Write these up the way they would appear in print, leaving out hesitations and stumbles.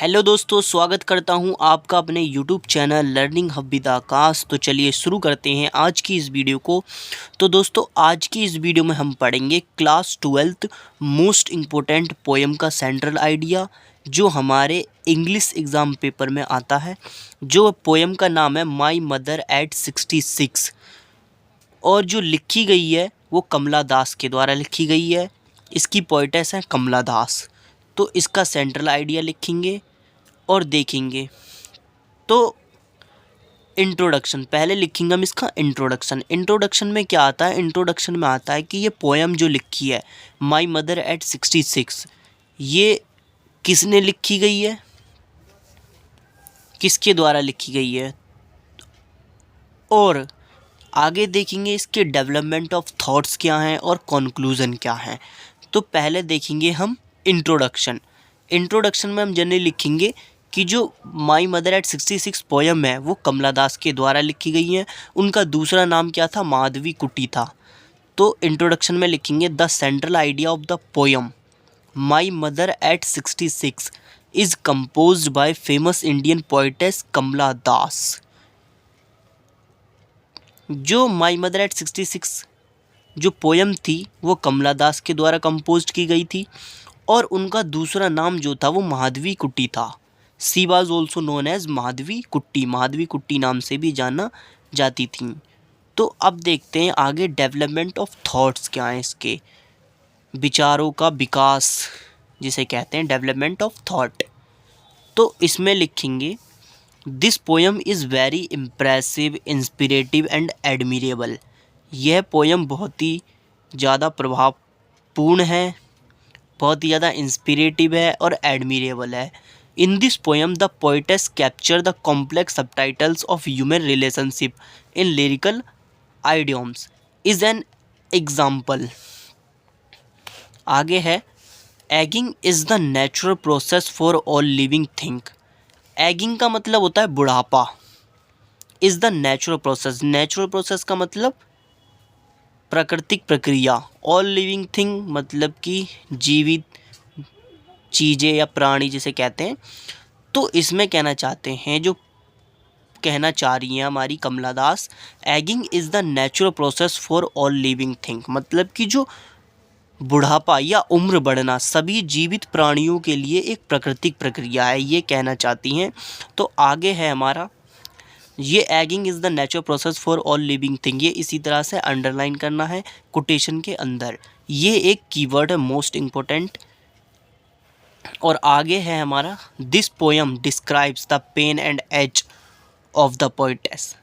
Hello दोस्तों, स्वागत करता हूं आपका अपने YouTube channel learning hub with Aakash. तो चलिए शुरू करते हैं आज की इस वीडियो को। तो दोस्तों, आज की इस वीडियो में हम पढ़ेंगे class 12th most important poem का सेंट्रल आइडिया, जो हमारे इंग्लिश एग्ज़ाम पेपर में आता है। जो पोएम का नाम है माई मदर एट 66, और जो लिखी गई है वो कमला दास के द्वारा लिखी गई है। इसकी पोइटेस है कमला दास। तो इसका सेंट्रल आइडिया लिखेंगे और देखेंगे। तो इंट्रोडक्शन पहले लिखेंगे हम इसका इंट्रोडक्शन में क्या आता है? इंट्रोडक्शन में आता है कि ये पोएम जो लिखी है माई मदर एट 66, ये किसने लिखी गई है, किसके द्वारा लिखी गई है, और आगे देखेंगे इसके डेवलपमेंट ऑफ थॉट्स क्या हैं और कंक्लूजन क्या है। तो पहले देखेंगे हम इंट्रोडक्शन में हम जनरली लिखेंगे कि जो माई मदर एट 66 पोएम है वो कमला दास के द्वारा लिखी गई है। उनका दूसरा नाम क्या था? माधवी कुट्टी था। तो इंट्रोडक्शन में लिखेंगे the central idea of the poem my mother at 66 is composed by famous Indian poetess Kamala Das. जो माई मदर एट 66 जो पोएम थी वो कमला दास के द्वारा कंपोज की गई थी, और उनका दूसरा नाम जो था वो माधवी कुट्टी था। She was also known as Madhavi Kutty नाम से भी जाना जाती थी। तो अब देखते हैं आगे डेवलपमेंट ऑफ थॉट्स क्या हैं, इसके विचारों का विकास जिसे कहते हैं डेवलपमेंट ऑफ थॉट। तो इसमें लिखेंगे this poem is very impressive, inspirative and admirable. यह पोएम बहुत ही ज़्यादा प्रभावपूर्ण है, बहुत ही ज़्यादा इंस्पिरेटिव है और एडमिरेबल है। In this poem the poetess capture the complex subtitles of human relationship in lyrical idioms is an example. आगे है ageing is the natural process for all living thing. Ageing का मतलब होता है बुढ़ापा। इज़ द नेचुरल प्रोसेस का मतलब प्राकृतिक प्रक्रिया। ऑल लिविंग थिंग मतलब कि जीवित चीज़ें या प्राणी जिसे कहते हैं। तो इसमें कहना चाहते हैं, जो कहना चाह रही हैं हमारी Kamala Das, ageing is the natural process for all living thing, मतलब कि जो बुढ़ापा या उम्र बढ़ना सभी जीवित प्राणियों के लिए एक प्राकृतिक प्रक्रिया है, ये कहना चाहती हैं। तो आगे है हमारा ये ageing is the natural process for all living thing, ये इसी तरह से अंडरलाइन करना है कोटेशन के अंदर। ये एक कीवर्ड है मोस्ट इम्पोर्टेंट। और आगे है हमारा this poem describes the pain and age of the poetess.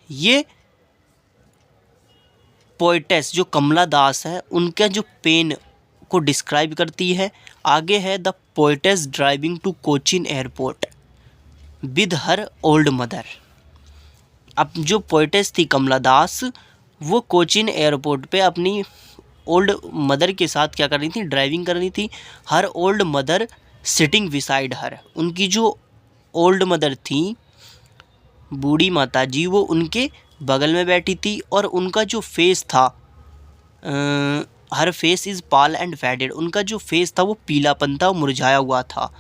ये पोइटेस जो कमला दास है उनका जो पेन को डिस्क्राइब करती है। आगे है the poetess driving to Cochin airport with her old mother. अब जो पोइटेस थी कमला दास, वो कोचीन एयरपोर्ट पे अपनी ओल्ड मदर के साथ क्या कर रही थी? ड्राइविंग कर रही थी। हर old mother sitting beside her, उनकी जो ओल्ड मदर थी, बूढ़ी माता जी, वो उनके बगल में बैठी थी। और उनका जो फेस था, her face is pale and faded, उनका जो फेस था वो पीलापन था, मुरझाया हुआ था।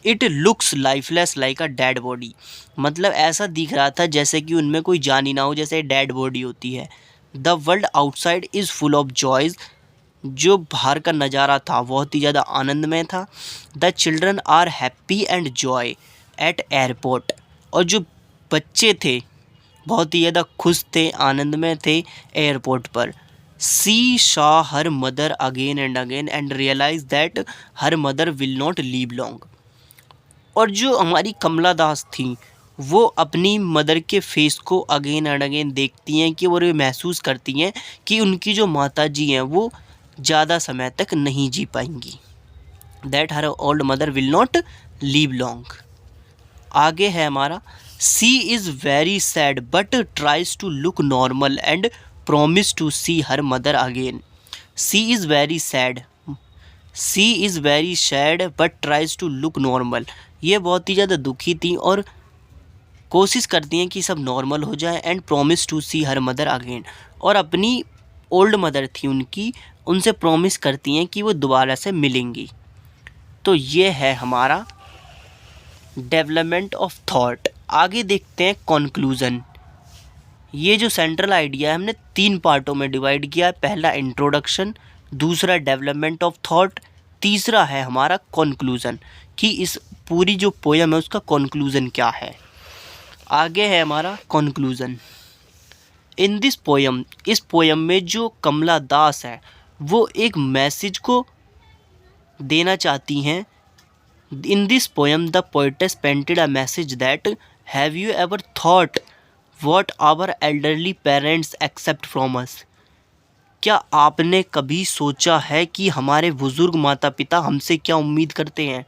It looks lifeless like a dead body, मतलब ऐसा दिख रहा था जैसे कि उनमें कोई जान ही ना हो, जैसे डेड बॉडी होती है। The world outside is full of joys, जो बाहर का नज़ारा था बहुत ही ज़्यादा आनंदमय था। The children are happy and joy at airport, और जो बच्चे थे बहुत ही ज़्यादा खुश थे, आनंदमय थे एयरपोर्ट पर। She saw her mother again and realise that her mother will not live long. और जो हमारी कमला दास थी वो अपनी मदर के फेस को अगेन एंड अगेन देखती हैं कि वो महसूस करती हैं कि उनकी जो माता जी हैं वो ज़्यादा समय तक नहीं जी पाएंगी। That her old mother will not live long. आगे है हमारा she is very sad but tries to look normal and promise to see her mother again. She is very sad but tries to look normal. ये बहुत ही ज़्यादा दुखी थी और कोशिश करती हैं कि सब नॉर्मल हो जाए। And promise to see her mother again, और अपनी ओल्ड मदर थी उनकी, उनसे प्रॉमिस करती हैं कि वो दोबारा से मिलेंगी। तो ये है हमारा डेवलपमेंट ऑफ थॉट। आगे देखते हैं कंक्लूजन। ये जो सेंट्रल आइडिया है हमने 3 पार्टों में डिवाइड किया है। पहला इंट्रोडक्शन, दूसरा डेवलपमेंट ऑफ थॉट, तीसरा है हमारा कंक्लूजन कि इस पूरी जो पोयम है उसका कंक्लूजन क्या है। आगे है हमारा कंक्लूजन। इन दिस पोयम, इस पोयम में जो कमला दास है वो एक मैसेज को देना चाहती हैं। In this poem the poetess painted a message that have you ever thought what our elderly parents accept from us. क्या आपने कभी सोचा है कि हमारे बुज़ुर्ग माता पिता हमसे क्या उम्मीद करते हैं।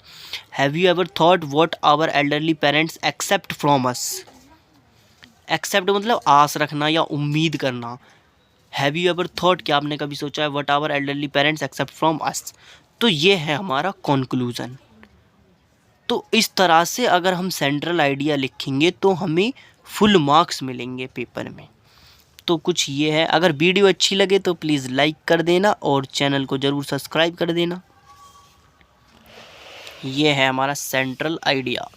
Have you ever thought what our elderly parents accept from us. Expect मतलब आस रखना या उम्मीद करना। हैव यू एवर थॉट, क्या आपने कभी सोचा है, what our elderly parents accept from us. तो ये है हमारा कंक्लूजन। तो इस तरह से अगर हम सेंट्रल आइडिया लिखेंगे तो हमें फुल मार्क्स मिलेंगे पेपर में। तो कुछ ये है। अगर वीडियो अच्छी लगे तो प्लीज़ लाइक कर देना और चैनल को ज़रूर सब्सक्राइब कर देना। ये है हमारा सेंट्रल आइडिया।